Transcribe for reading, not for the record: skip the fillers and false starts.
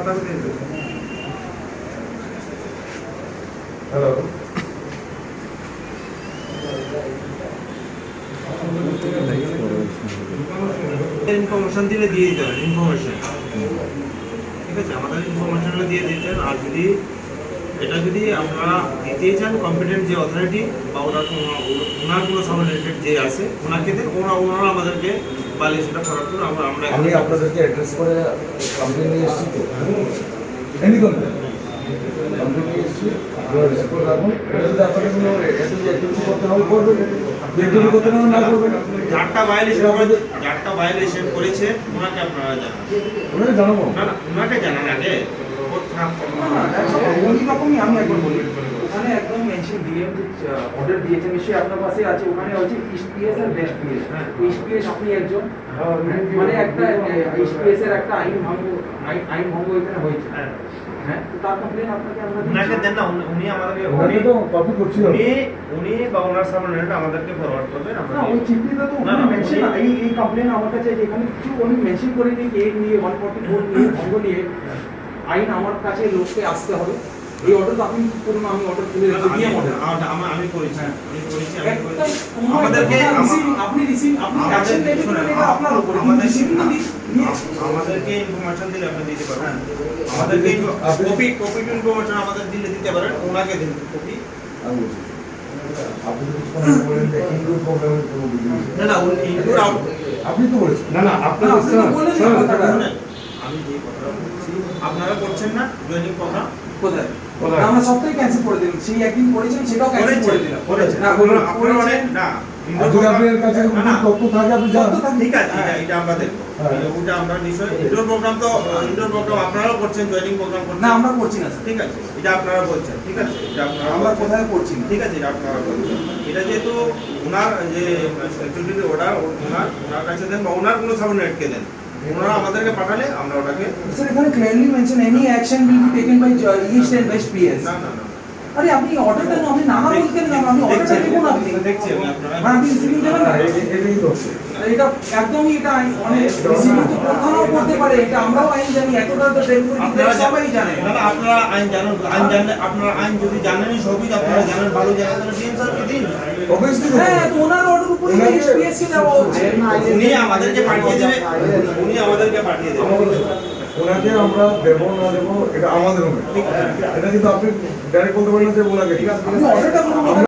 Hello, information দিলে দিয়ে দিতে হবে, ইনফরমেশন ঠিক আছে, আমাদের ইনফরমেশনটা দিয়ে দিতেন। আর যদি এটা যদি আপনারা দিতেই চান কম্পিটেন্ট যে অথরিটি বা ওনার কোনো সাবঅর্ডিনেটেড যে আছে ওনাকে দেন, ওনারা আমাদেরকে বলে সেটা ফরওয়ার্ড করুন। আমি আপনাদেরকে অ্যাড্রেস করে কমপ্লেন নিয়ে এসেছি তো এনি কমপ্লেন নিয়ে এসেছি, আপনারা রিসিভ করে রাখুন। এটা যদি আপনাদের কোনো অ্যাক্টিভিটি করতে হবে করবেন, অ্যাক্টিভিটি করতে হবে না করবেন। যারটা ভায়োলেশন করেছে ওনাকে আপনারা জানান। ওনাকে জানাবো না না, ওনাকে জানান আগে। ওই রকমই আমি একবার বলি, ওখানে একদম মেনশন দিয়ে অর্ডার দিয়েছে, নিশ্চয়ই আপনার পাশে আছে, ওখানে হচ্ছে ইস্ট পিএস আর ওয়েস্ট পিএস। ইস্ট পিএস আপনি একজন মানে একটা ইস্ট পিএস এর একটা আইন ভঙ্গ এখানে হয়েছে। হ্যাঁ, তো তার কমপ্লেন আপনাকে আমরা ওনাকে দেন না, উনি আমাদেরকে ওনাকে তো কপি করছি। উনি বা ওনার সাবঅর্ডিনেট আমাদেরকে ফরওয়ার্ড করবেন। আমরা না, ওই চিঠিতে তো ওখানে মেনশন এই কমপ্লেন আমার কাছে এখানে কিছু উনি মেনশন করেনি যে এই নিয়ে 144 নিয়ে ভঙ্গ নিয়ে আইন আমার কাছে লোককে আসতে হবে। এই অর্ডার তো আপনি করুন, আমি অর্ডার তুলে রেখে দিয়ে আমি করেছি, আমাদেরকে আপনি রিসিভ আপনি অ্যাকশন নেবেন না, এটা আপনার উপর। আমাদেরকে ইনফরমেশন দিলে আপনি দিতে পারেন, আমাদেরকে কপি ইনফরমেশন আমাদের দিতে পারেন, ওনাকে দিন কপি। আমি বলছি আপনি তো বলেন যে ইনডোর প্রোগ্রামের কোনো ভিডিও না না, ইনডোর আউট আপনি তো বলেছেন। না না, আপনি বলেন যে কথাটা আমি যে কথা বলছি আপনারা করছেন না জয়েনিং প্রোগ্রাম কোথায় আমরা সবটাই ক্যান্সেল করে দিলাম। সেই একদিন করেছেন সেটাও ক্যান্সেল করে দিলাম। না আপনারা অনেক না আপনার কাছে কোনো তথ্য থাকে আপনি জানান। ঠিক আছে, এটা আমরা দেখবো, ওটা আমরা নিশ্চয়ই ইনডোর প্রোগ্রাম তো ইনডোর প্রোগ্রাম আপনারাও করছেন, জয়েনিং প্রোগ্রাম করছেন না, আমরা করছি না স্যার। ঠিক আছে, এটা আপনারা বলছেন, ঠিক আছে, এটা আপনারা আমরা কোথায় করছি না। ঠিক আছে, এটা আপনারা বলছেন। এটা যেহেতু ওনার যে স্ট্যাটিউটরি অর্ডার ওনার কাছে দেন বা ওনার কোনো সাবঅর্ডিনেটকে দেন, ওনারা আমাদেরকে পাঠালে আমরা ওটাকে স্যার এখানে clearly mention any action will be taken by east and west PS. না না না, আরে আপনি অর্ডারটা না, আপনি নানা বলতে না, আমি অর্ডারটা দেখুন আপনি দেখছি আমি আপনারা আপনি রিসিভিং দেবেন না। এটাই তো হচ্ছে। এটা একদমই এটা মানে রিসিভিং তো প্রথাও করতে পারে, এটা আমরাও আইন জানি, এতটা তো আপনারা সবাই জানে। না না, আপনারা আইন জানেন, আইন জানলে আপনারা আইন যদি জানেনই সবই আপনারা জানেন, ভালো জানেন, তাহলে ডিএম স্যারকে দিন। অবভিয়াসলি হ্যাঁ, তো ওনার অর্ডার উপরে পিএস কে দেওয়া হচ্ছে। উনি আমাদেরকে পাঠিয়ে দেবে, উনি আমাদেরকে পাঠিয়ে দেবে। ওনাকে আমরা দেবো না দেবো এটা আমাদের উপরে। এটা কিন্তু আপনি ডাইরেক্ট বলতে পারেন যে ওনাকে আপনি অর্ডারটা